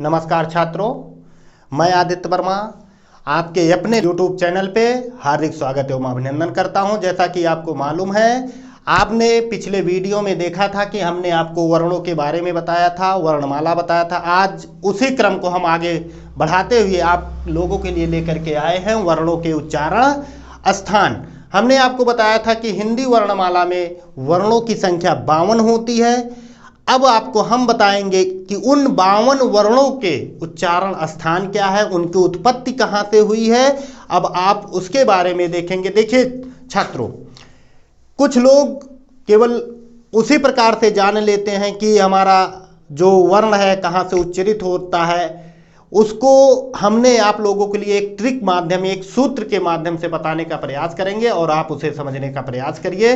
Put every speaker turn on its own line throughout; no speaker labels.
नमस्कार छात्रों, मैं आदित्य वर्मा आपके अपने YouTube चैनल पे हार्दिक स्वागत एवं अभिनंदन करता हूं। जैसा कि आपको मालूम है, आपने पिछले वीडियो में देखा था कि हमने आपको वर्णों के बारे में बताया था, वर्णमाला बताया था। आज उसी क्रम को हम आगे बढ़ाते हुए आप लोगों के लिए लेकर के आए हैं वर्णों के उच्चारण स्थान। हमने आपको बताया था कि हिंदी वर्णमाला में वर्णों की संख्या 52 होती है। अब आपको हम बताएंगे कि उन 52 वर्णों के उच्चारण स्थान क्या है, उनकी उत्पत्ति कहाँ से हुई है। अब आप उसके बारे में देखेंगे। देखिए छात्रों, कुछ लोग केवल उसी प्रकार से जान लेते हैं कि हमारा जो वर्ण है कहाँ से उच्चारित होता है। उसको हमने आप लोगों के लिए एक ट्रिक माध्यम, एक सूत्र के माध्यम से बताने का प्रयास करेंगे और आप उसे समझने का प्रयास करिए।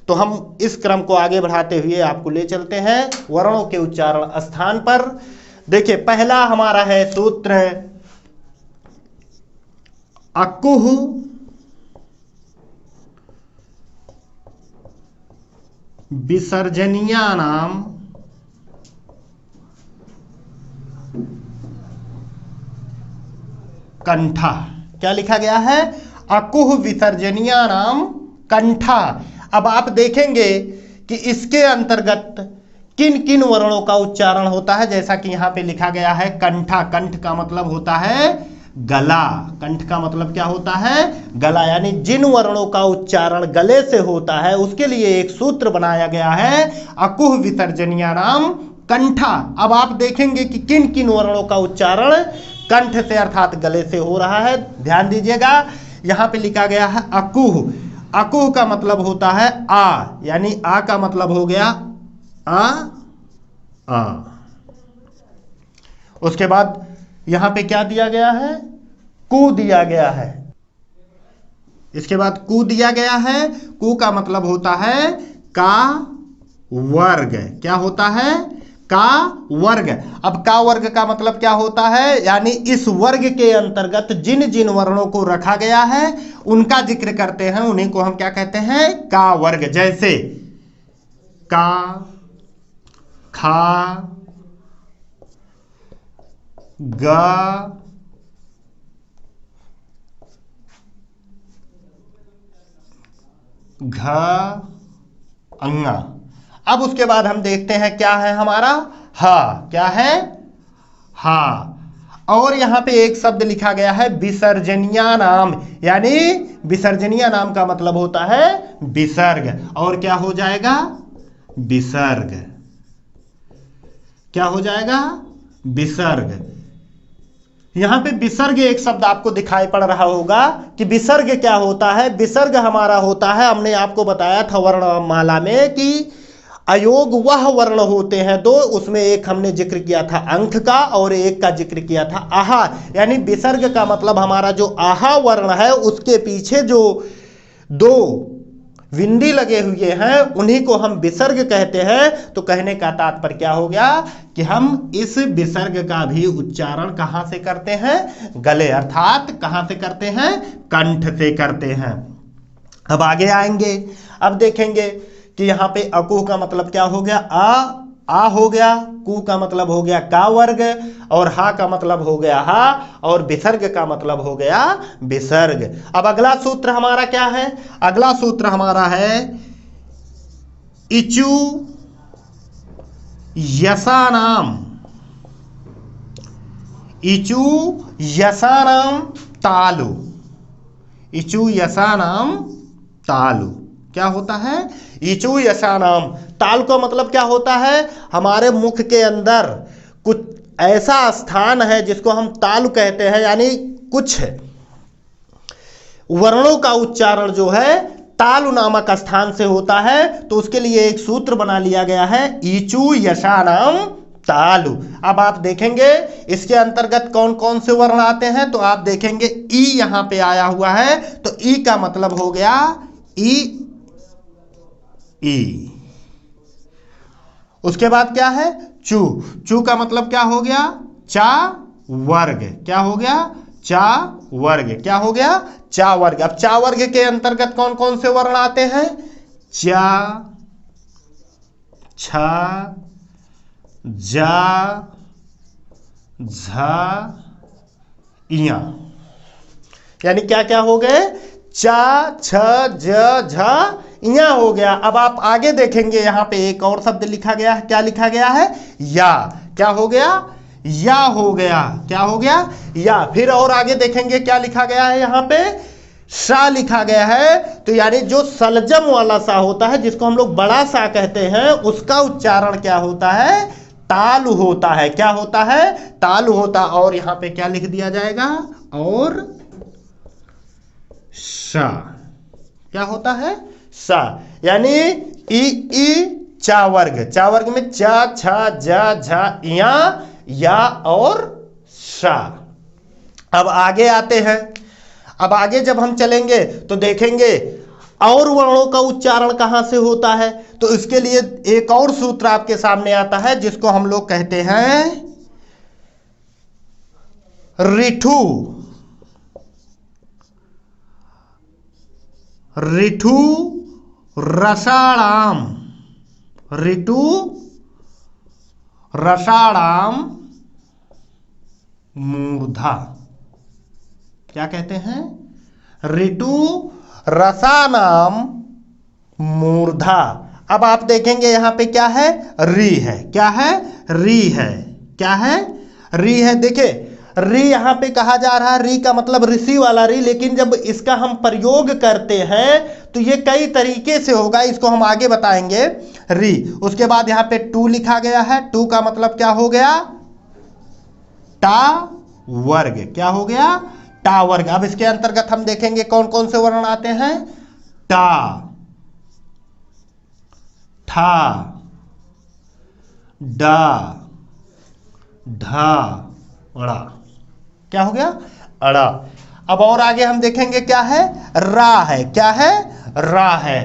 तो हम इस क्रम को आगे बढ़ाते हुए आपको ले चलते हैं वर्णों के उच्चारण स्थान पर। देखिए, पहला हमारा है सूत्र अकुह विसर्जनीयानाम कंठा। क्या लिखा गया है? अकुह विसर्जनीयानाम कंठा। अब आप देखेंगे कि इसके अंतर्गत किन किन वर्णों का उच्चारण होता है। जैसा कि यहां पे लिखा गया है कंठा। कंठ का मतलब होता है गला। कंठ का मतलब क्या होता है? गला। यानी जिन वर्णों का उच्चारण गले से होता है उसके लिए एक सूत्र बनाया गया है अकुह विसर्जनीयानाम कंठा। अब आप देखेंगे कि किन किन वर्णों का उच्चारण कंठ से अर्थात गले से हो रहा है। ध्यान दीजिएगा, यहां पे लिखा गया है अकुह। अकुह का मतलब होता है आ, यानी आ का मतलब हो गया आ। उसके बाद यहां पे क्या दिया गया है? कु दिया गया है। इसके बाद कु दिया गया है। कु का मतलब होता है का वर्ग। क्या होता है? का वर्ग। अब का वर्ग का मतलब क्या होता है? यानी इस वर्ग के अंतर्गत जिन जिन वर्णों को रखा गया है उनका जिक्र करते हैं, उन्हीं को हम क्या कहते हैं? का वर्ग। जैसे का, खा, ग, घ, अंगा। अब उसके बाद हम देखते हैं क्या है हमारा हा। क्या है? हा। और यहां पे एक शब्द लिखा गया है विसर्जनीया नाम। यानी विसर्जनीय नाम का मतलब होता है विसर्ग। और क्या हो जाएगा? विसर्ग। क्या हो जाएगा? विसर्ग। यहां पे विसर्ग एक शब्द आपको दिखाई पड़ रहा होगा कि विसर्ग क्या होता है। विसर्ग हमारा होता है, हमने आपको बताया था वर्णमाला में कि अयोग वह वर्ण होते हैं दो। उसमें एक हमने जिक्र किया था अंक का और एक का जिक्र किया था आहा। यानी विसर्ग का मतलब हमारा जो आहा वर्ण है उसके पीछे जो दो विंदी लगे हुए हैं उन्हीं को हम विसर्ग कहते हैं। तो कहने का तात्पर्य क्या हो गया कि हम इस विसर्ग का भी उच्चारण कहां से करते हैं? गले, अर्थात कहां से करते हैं? कंठ से करते हैं। अब आगे आएंगे। अब देखेंगे कि यहां पे अकुह का मतलब क्या हो गया? आ हो गया। कु का मतलब हो गया का वर्ग और हा का मतलब हो गया हा और विसर्ग का मतलब हो गया विसर्ग। अब अगला सूत्र हमारा क्या है? अगला सूत्र हमारा है इचु यसानाम। इचु यसानाम तालु। इचु यसानाम तालु। क्या होता है? इचु यसानाम। ताल का मतलब क्या होता है? हमारे मुख के अंदर कुछ ऐसा स्थान है जिसको हम तालु कहते हैं। यानी कुछ वर्णों का उच्चारण जो है तालु नामक स्थान से होता है। तो उसके लिए एक सूत्र बना लिया गया है इचु यसानाम तालु। अब आप देखेंगे इसके अंतर्गत कौन कौन से वर्ण आते हैं। तो आप देखेंगे ई यहां पे आया हुआ है। तो ई का मतलब हो गया ई। उसके बाद क्या है? चू। चू का मतलब क्या हो गया? चा वर्ग। क्या हो गया? चा वर्ग। क्या हो गया? चा वर्ग। अब चा वर्ग के अंतर्गत कौन कौन से वर्ण आते हैं? चा, छा, जा, झ इया, यानी क्या क्या हो गए, चा छ ज झ इया हो गया। अब आप आगे देखेंगे यहां पे एक और शब्द लिखा गया है, क्या लिखा गया है, या। क्या हो गया, या हो गया, क्या हो गया, या। फिर और आगे देखेंगे क्या लिखा गया है, यहां पे सा लिखा गया है। तो यानी जो सलजम वाला सा होता है, जिसको हम लोग बड़ा सा कहते हैं, उसका उच्चारण क्या होता है, तालु होता है। क्या होता है, तालु होता। और यहां पे क्या लिख दिया जाएगा, और सा, क्या होता है, सा। यानी ई चा वर्ग, चा वर्ग में चा छा जा झा इया, या और सा। अब आगे आते हैं। अब आगे जब हम चलेंगे तो देखेंगे और वर्णों का उच्चारण कहां से होता है। तो इसके लिए एक और सूत्र आपके सामने आता है, जिसको हम लोग कहते हैं ऋठु। ऋठु रसाणाम, ऋतु रसाणाम मूर्धा। क्या कहते हैं, ऋतु रसानाम मूर्धा। अब आप देखेंगे यहां पे क्या है, री है, क्या है, री है, क्या है, री है। देखिए री यहां पे कहा जा रहा है, री का मतलब ऋषि वाला री, लेकिन जब इसका हम प्रयोग करते हैं तो ये कई तरीके से होगा, इसको हम आगे बताएंगे। री, उसके बाद यहां पे टू लिखा गया है, टू का मतलब क्या हो गया, टा वर्ग, क्या हो गया, टा वर्ग। अब इसके अंतर्गत हम देखेंगे कौन कौन से वर्ण आते हैं, टा, ठा, डा, ढा, अड़ा। क्या हो गया, अड़ा। अब और आगे हम देखेंगे क्या है, रा है, क्या है, रा है।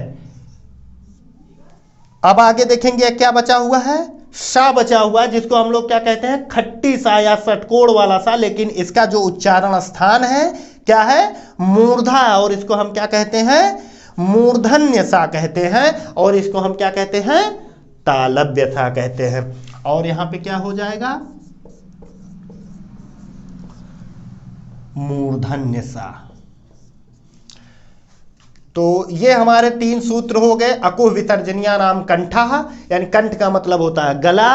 अब आगे देखेंगे क्या बचा हुआ है, सा बचा हुआ है, जिसको हम लोग क्या कहते हैं, खट्टी सा या षटकोण वाला सा, लेकिन इसका जो उच्चारण स्थान है क्या है, मूर्धा है। और इसको हम क्या कहते हैं, मूर्धन्य सा कहते हैं, और इसको हम क्या कहते हैं, तालव्य सा कहते हैं। और यहां पे क्या हो जाएगा, मूर्धन्य सा। तो ये हमारे तीन सूत्र हो गए। अकुह विसर्जनीया नाम कंठा, यानी कंठ का मतलब होता है गला,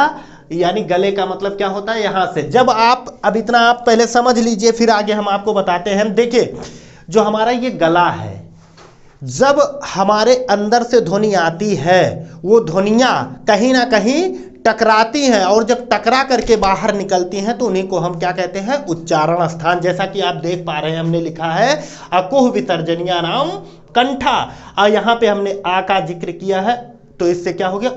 यानी गले का मतलब क्या होता है, यहां से। जब आप, अब इतना आप पहले समझ लीजिए, फिर आगे हम आपको बताते हैं। देखिए जो हमारा ये गला है, जब हमारे अंदर से ध्वनि आती है, वो ध्वनियां कहीं ना कहीं टकराती हैं, और जब टकरा करके बाहर निकलती हैं तो उन्हीं को हम क्या कहते हैं, उच्चारण स्थान। जैसा कि आप देख पा रहे हैं, हमने लिखा है अकुह विसर्जनीया नाम कंठा, और यहां पे हमने आ का जिक्र किया है, तो इससे क्या हो गया,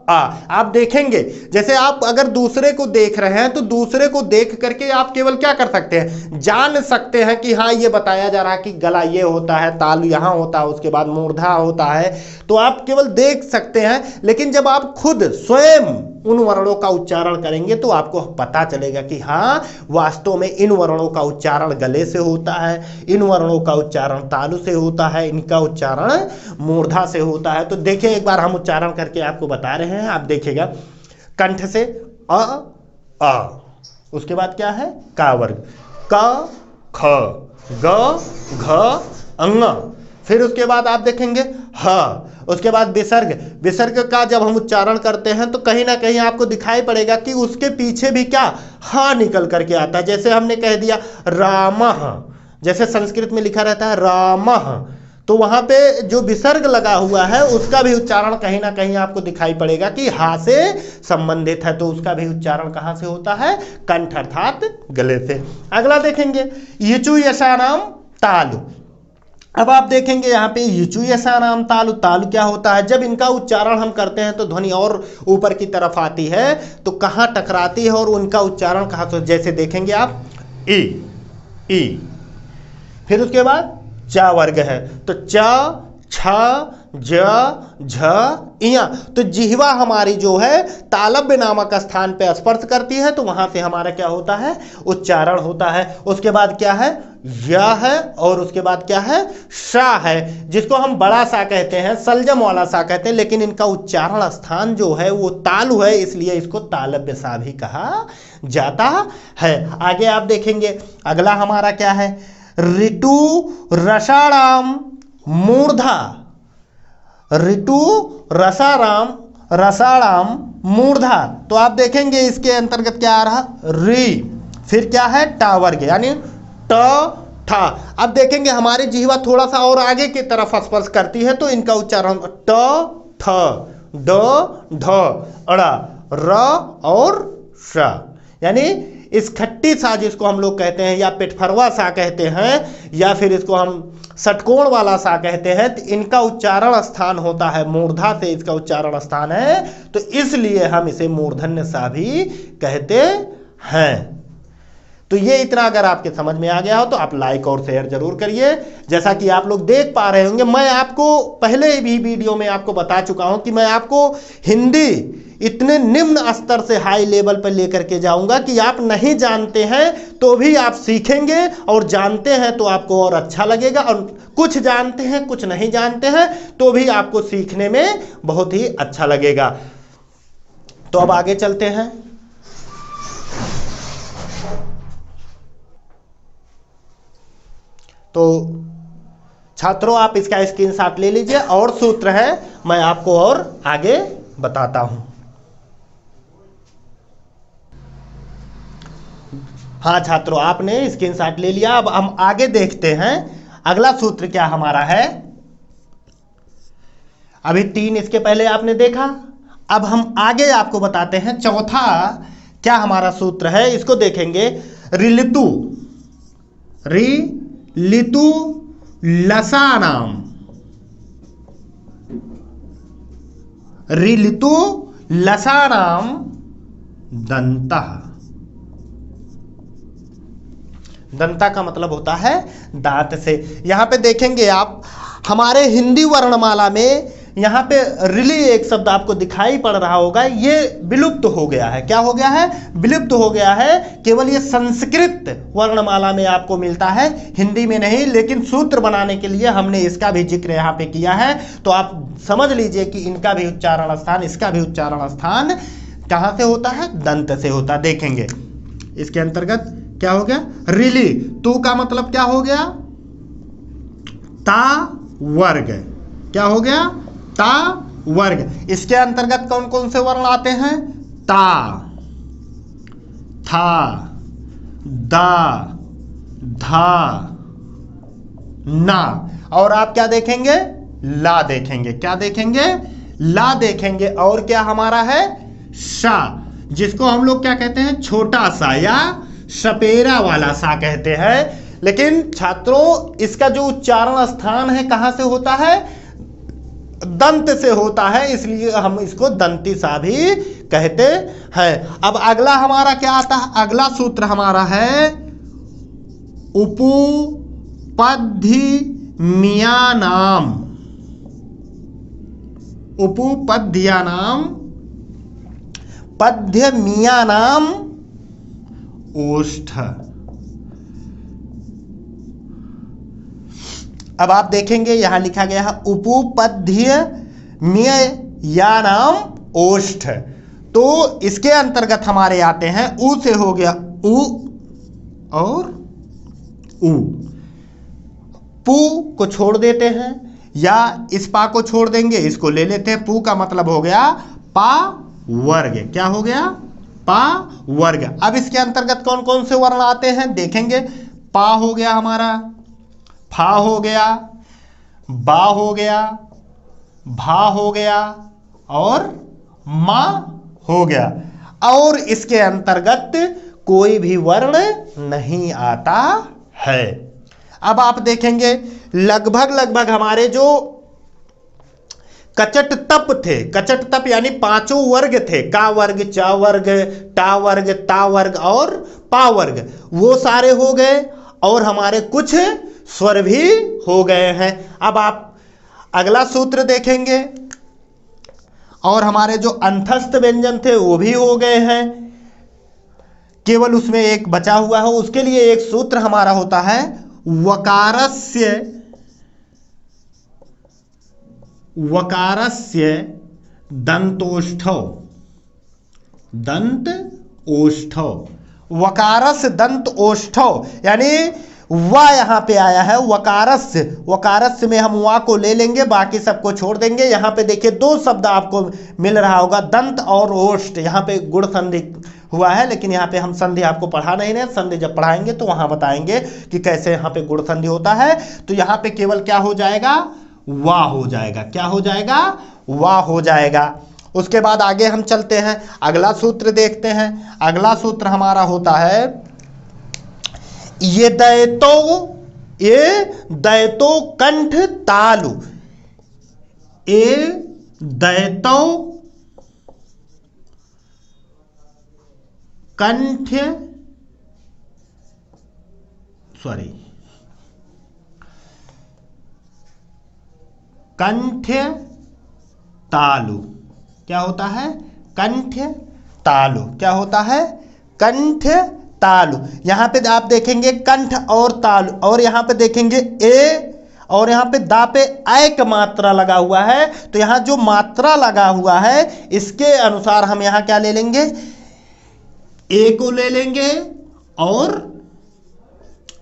आ। आप देखेंगे जैसे आप अगर दूसरे को देख रहे हैं, तो दूसरे को देख करके आप केवल क्या कर सकते हैं, जान सकते हैं कि हाँ ये बताया जा रहा है कि गला ये होता है, तालु यहां होता है, उसके बाद मूर्धा होता है, तो आप केवल देख सकते हैं। लेकिन जब आप खुद स्वयं उन वर्णों का उच्चारण करेंगे तो आपको पता चलेगा कि हाँ वास्तव में इन वर्णों का उच्चारण गले से होता है, इन वर्णों का उच्चारण तालु से होता है, इनका उच्चारण मूर्धा से होता है। तो देखिए एक बार हम उच्चारण करके आपको बता रहे हैं, आप देखिएगा। कंठ से अ, उसके बाद क्या है, का वर्ग, क ख ग घ अंग। फिर उसके बाद आप देखेंगे ह, उसके बाद विसर्ग। विसर्ग का जब हम उच्चारण करते हैं तो कहीं ना कहीं आपको दिखाई पड़ेगा कि उसके पीछे भी क्या, ह निकल करके आता है। जैसे हमने कह दिया रामः, जैसे संस्कृत में लिखा रहता है रामः, तो वहां पे जो विसर्ग लगा हुआ है उसका भी उच्चारण कहीं ना कहीं आपको दिखाई पड़ेगा कि हा से संबंधित है, तो उसका भी उच्चारण कहां से होता है, कंठ अर्थात गले से। अगला देखेंगे यचु यशानाम तालु। अब आप देखेंगे यहाँ पे यचु यशानाम तालु, तालु क्या होता है, जब इनका उच्चारण हम करते हैं तो ध्वनि और ऊपर की तरफ आती है, तो कहाँ टकराती है और उनका उच्चारण कहाँ, तो जैसे देखेंगे आप ई, फिर उसके बाद चा वर्ग है, तो चा छा ज झ इया। तो जिह्वा हमारी जो है तालव्य नामक स्थान पे स्पर्श करती है, तो वहां से हमारा क्या होता है, उच्चारण होता है। उसके बाद क्या है, य है, और उसके बाद क्या है, सा है, जिसको हम बड़ा सा कहते हैं, सलजम वाला सा कहते हैं, लेकिन इनका उच्चारण स्थान जो है वो तालु है, इसलिए इसको तालव्य सा भी कहा जाता है। आगे आप देखेंगे अगला हमारा क्या है, ऋतु रसाराम मूर्धा। ऋतु रसाराम मूर्धा। तो आप देखेंगे इसके अंतर्गत क्या आ रहा, री, फिर क्या है, टावर्ग यानी ट ठा। अब देखेंगे हमारी जिह्वा थोड़ा सा और आगे की तरफ स्पर्श करती है, तो इनका उच्चारण ट ठ ड ढ अड़ा र और श, यानी इस खट्टी सा जिसको हम लोग कहते हैं, या पेटफरवा सा कहते हैं, या फिर इसको हम षटकोण वाला सा कहते हैं, तो इनका उच्चारण स्थान होता है मूर्धा से, इसका उच्चारण स्थान है, तो इसलिए हम इसे मूर्धन्य सा भी कहते हैं। तो ये इतना अगर आपके समझ में आ गया हो तो आप लाइक और शेयर जरूर करिए। जैसा कि आप लोग देख पा रहे होंगे, मैं आपको पहले भी वीडियो में आपको बता चुका हूं कि मैं आपको हिंदी इतने निम्न स्तर से हाई लेवल पर लेकर के जाऊंगा कि आप नहीं जानते हैं तो भी आप सीखेंगे, और जानते हैं तो आपको और अच्छा लगेगा, और कुछ जानते हैं कुछ नहीं जानते हैं तो भी आपको सीखने में बहुत ही अच्छा लगेगा। तो अब आगे चलते हैं। तो छात्रों आप इसका स्क्रीनशॉट ले लीजिए, और सूत्र है मैं आपको और आगे बताता हूं। हाँ छात्रों, आपने स्क्रीनशॉट ले लिया। अब हम आगे देखते हैं अगला सूत्र क्या हमारा है। अभी 3 इसके पहले आपने देखा, अब हम आगे आपको बताते हैं चौथा क्या हमारा सूत्र है, इसको देखेंगे। रिलितु लसानाम, रिलितु लसानाम दंतः। दंता का मतलब होता है दांत से। यहां पे देखेंगे आप हमारे हिंदी वर्णमाला में यहां पे रिली एक शब्द आपको दिखाई पड़ रहा होगा, ये विलुप्त हो गया है। क्या हो गया है, विलुप्त हो गया है। केवल ये संस्कृत वर्णमाला में आपको मिलता है, हिंदी में नहीं। लेकिन सूत्र बनाने के लिए हमने इसका भी जिक्र यहाँ पे किया है, तो आप समझ लीजिए कि इनका भी उच्चारण स्थान, इसका भी उच्चारण स्थान कहां से होता है, दंत से होता है। देखेंगे इसके अंतर्गत क्या हो गया, रिली, तू का मतलब क्या हो गया, ता वर्ग। क्या हो गया, ता वर्ग। इसके अंतर्गत कौन कौन से वर्ण आते हैं, ता, था, दा, धा, ना। और आप क्या देखेंगे, ला देखेंगे। क्या देखेंगे, ला देखेंगे। और क्या हमारा है, सा, जिसको हम लोग क्या कहते हैं, छोटा सा या सपेरा वाला सा कहते हैं। लेकिन छात्रों इसका जो उच्चारण स्थान है कहां से होता है, दंत से होता है, इसलिए हम इसको दंती सा भी कहते हैं। अब अगला हमारा क्या आता है, अगला सूत्र हमारा है उपपद्यमियानाम। उपपद्यानाम, पद्यमियानाम ओष्ठ। अब आप देखेंगे यहां लिखा गया है उपपद्यमियानाम ओष्ठ। तो इसके अंतर्गत हमारे आते हैं, उ से हो गया उ और उ। पू को छोड़ देते हैं, या इस पा को छोड़ देंगे, इसको ले लेते हैं। पू का मतलब हो गया पा वर्ग। क्या हो गया, पा वर्ग। अब इसके अंतर्गत कौन कौन से वर्ण आते हैं देखेंगे। पा हो गया हमारा, फा हो गया, बा हो गया, भा हो गया और मा हो गया। और इसके अंतर्गत कोई भी वर्ण नहीं आता है। अब आप देखेंगे लगभग हमारे जो कचट तप थे, कचट तप यानी 5 वर्ग थे, का वर्ग, चा वर्ग, टा वर्ग, ता वर्ग और पा वर्ग, वो सारे हो गए। और हमारे कुछ स्वर भी हो गए हैं। अब आप अगला सूत्र देखेंगे, और हमारे जो अंतस्थ व्यंजन थे वो भी हो गए हैं, केवल उसमें एक बचा हुआ है। उसके लिए एक सूत्र हमारा होता है वकारस्य दंतोष्ठौ, दंत ओष्ठौ, वकारस्य दंत ओष्ठौ, यानी वा यहां पे आया है वकारस्य। वकारस्य में हम वा को ले लेंगे, बाकी सबको छोड़ देंगे। यहां पे देखिए दो शब्द आपको मिल रहा होगा, दंत और ओष्ठ। यहां पे गुण संधि हुआ है, लेकिन यहाँ पे हम संधि आपको पढ़ा नहीं है, संधि जब पढ़ाएंगे तो वहां बताएंगे कि कैसे यहाँ पे गुण संधि होता है। तो यहाँ पे केवल क्या हो जाएगा, वाह हो जाएगा। क्या हो जाएगा, वाह हो जाएगा। उसके बाद आगे हम चलते हैं, अगला सूत्र देखते हैं। अगला सूत्र हमारा होता है ये दैतो कंठ तालु, ये दैतो कंठ कंठ तालु। क्या होता है, कंठ तालु। क्या होता है, कंठ तालु। यहां पे आप देखेंगे कंठ और तालु, और यहां पे देखेंगे ए, और यहां पे दा पे ऐ का मात्रा लगा हुआ है। तो यहां जो मात्रा लगा हुआ है इसके अनुसार हम यहां क्या ले लेंगे, ए को ले लेंगे और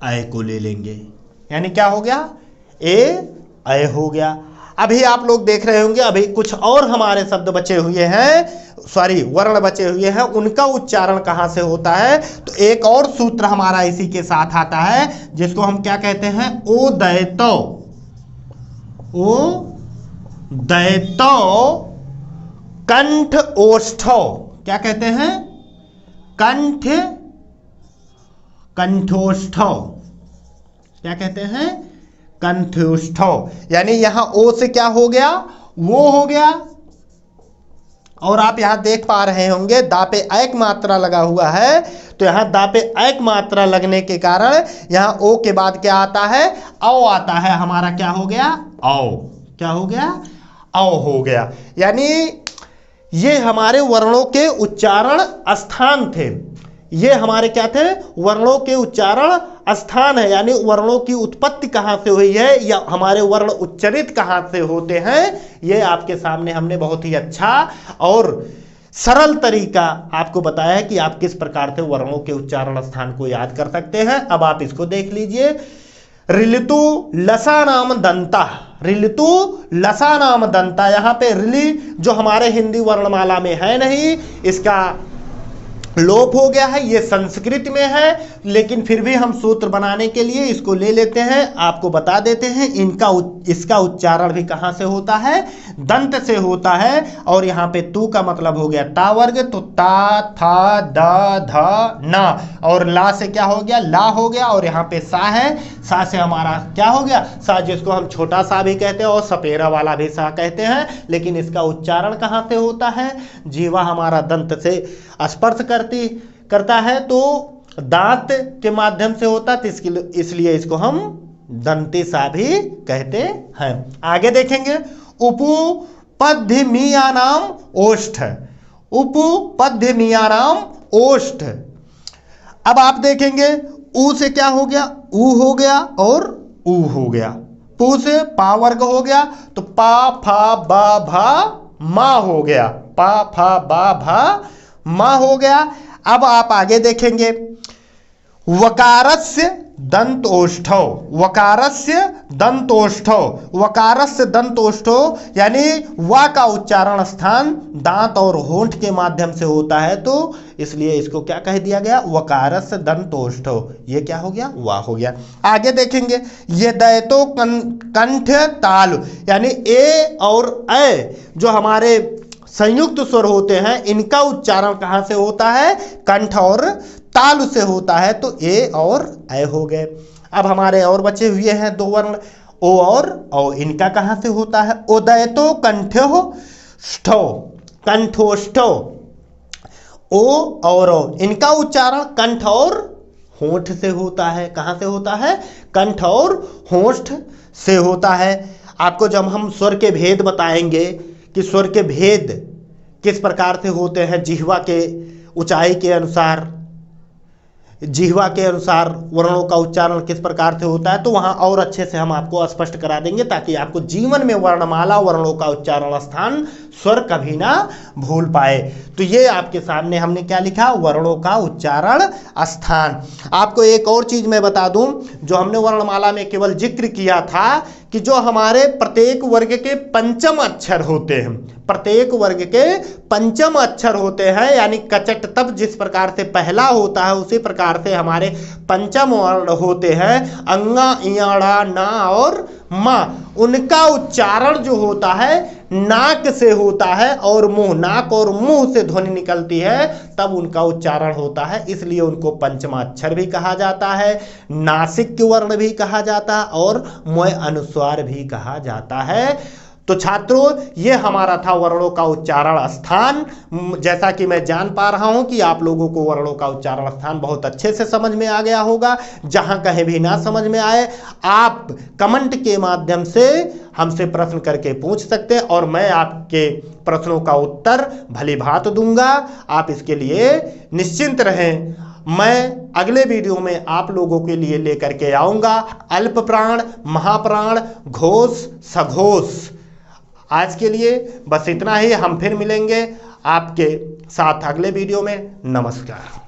ऐ को ले लेंगे। यानी क्या हो गया, ए ऐ हो गया। अभी आप लोग देख रहे होंगे अभी कुछ और हमारे शब्द बचे हुए हैं, वर्ण बचे हुए हैं, उनका उच्चारण कहां से होता है। तो एक और सूत्र हमारा इसी के साथ आता है, जिसको हम क्या कहते हैं, ओ दैतो कंठ ओष्ठौ। क्या कहते हैं, कंठोष्ठौ। क्या कहते हैं, कंठोष्ठौ। यानी यहां ओ से क्या हो गया, वो हो गया। और आप यहां देख पा रहे होंगे दा पे एक मात्रा लगा हुआ है, तो यहां दा पे एक मात्रा लगने के कारण यहां ओ के बाद क्या आता है, औ आता है। हमारा क्या हो गया, औ। क्या हो गया, औ हो गया। यानी ये हमारे वर्णों के उच्चारण स्थान थे। ये हमारे क्या थे, वर्णों के उच्चारण स्थान है। यानी वर्णों की उत्पत्ति कहां से हुई है, या हमारे वर्ण उच्चरित कहां से होते हैं, ये आपके सामने हमने बहुत ही अच्छा और सरल तरीका आपको बताया है कि आप किस प्रकार से वर्णों के उच्चारण स्थान को याद कर सकते हैं। अब आप इसको देख लीजिए, रिलितु लसा नाम दंता, रिलितु लसा नाम दंता। यहां पे रिली जो हमारे हिंदी वर्णमाला में है नहीं, इसका लोप हो गया है, ये संस्कृत में है, लेकिन फिर भी हम सूत्र बनाने के लिए इसको ले लेते हैं, आपको बता देते हैं। इसका उच्चारण भी कहां से होता है, दंत से होता है। और यहां पे तू का मतलब हो गया ता वर्ग, तो ता था द ध ना, और ला से क्या हो गया, ला हो गया। और यहां पे सा है, सा से हमारा क्या हो गया, सा, जिसको हम छोटा सा भी कहते हैं और सपेरा वाला भी सा कहते हैं। लेकिन इसका उच्चारण कहां से होता है, जीवा हमारा दंत से स्पर्श करता है, तो दांत के माध्यम से होता है, इसलिए इसको हम दंती सा भी कहते हैं। आगे देखेंगे, उपपद्यमीयानाम ओष्ठ, उपपद्यमीयानाम ओष्ठ। अब आप देखेंगे ऊ से क्या हो गया, ऊ हो गया और ऊ हो गया। पू से पा वर्ग हो गया, तो पा फा बा भा मा हो गया, पा फा बा भा मा हो गया। अब आप आगे देखेंगे, वकारस्य दंतोष्ठौ, वकारस्य दंतोष्ठौ, वकारस्य दंतोष्ठौ, यानी वा का उच्चारण स्थान दांत और होंठ के माध्यम से होता है, तो इसलिए इसको क्या कह दिया गया, वकारस्य दंतोष्ठौ। ये क्या हो गया, वा हो गया। आगे देखेंगे, ये दैतो कंठ तालु, यानी ए और ए जो हमारे संयुक्त स्वर होते हैं, इनका उच्चारण कहां से होता है, कंठ और तालु से होता है, तो ए और ऐ हो गए। अब हमारे और बचे हुए हैं दो वर्ण, ओ और औ। इनका कहां से होता है, उदयतो कंठोष्ठौ, कंठोष्ठौ, ओ और ओ। इनका उच्चारण कंठ और होंठ से होता है। कहां से होता है, कंठ और होंठ से होता है। आपको जब हम स्वर के भेद बताएंगे कि स्वर के भेद किस प्रकार से होते हैं, जिह्वा के ऊंचाई के अनुसार, जिह्वा के अनुसार वर्णों का उच्चारण किस प्रकार से होता है, तो वहां और अच्छे से हम आपको स्पष्ट करा देंगे ताकि आपको जीवन में वर्णमाला वर्णों का उच्चारण स्थान स्वर कभी ना भूल पाए। तो ये आपके सामने हमने क्या लिखा, वर्णों का उच्चारण स्थान। आपको एक और चीज मैं बता दूं, जो हमने वर्णमाला में केवल जिक्र किया था कि जो हमारे प्रत्येक वर्ग के पंचम अक्षर होते हैं, प्रत्येक वर्ग के पंचम अक्षर होते हैं, यानी कचट तब जिस प्रकार से पहला होता है उसी प्रकार से हमारे पंचम वर्ण होते हैं, अंगा, इयाड़ा, ना और मा। उनका उच्चारण जो होता है नाक से होता है और मुंह, नाक और मुंह से ध्वनि निकलती है तब उनका उच्चारण होता है, इसलिए उनको पंचमाक्षर भी कहा जाता है, नासिक वर्ण भी कहा जाता है और मय अनुस्वार भी कहा जाता है। तो छात्रों, ये हमारा था वर्णों का उच्चारण स्थान। जैसा कि मैं जान पा रहा हूं कि आप लोगों को वर्णों का उच्चारण स्थान बहुत अच्छे से समझ में आ गया होगा। जहां कहीं भी ना समझ में आए आप कमेंट के माध्यम से हमसे प्रश्न करके पूछ सकते हैं और मैं आपके प्रश्नों का उत्तर भली भांति दूंगा। आप इसके लिए निश्चिंत रहें। मैं अगले वीडियो में आप लोगों के लिए लेकर के आऊंगा अल्प प्राण, महाप्राण, घोष, सघोष। आज के लिए बस इतना ही। हम फिर मिलेंगे आपके साथ अगले वीडियो में। नमस्कार।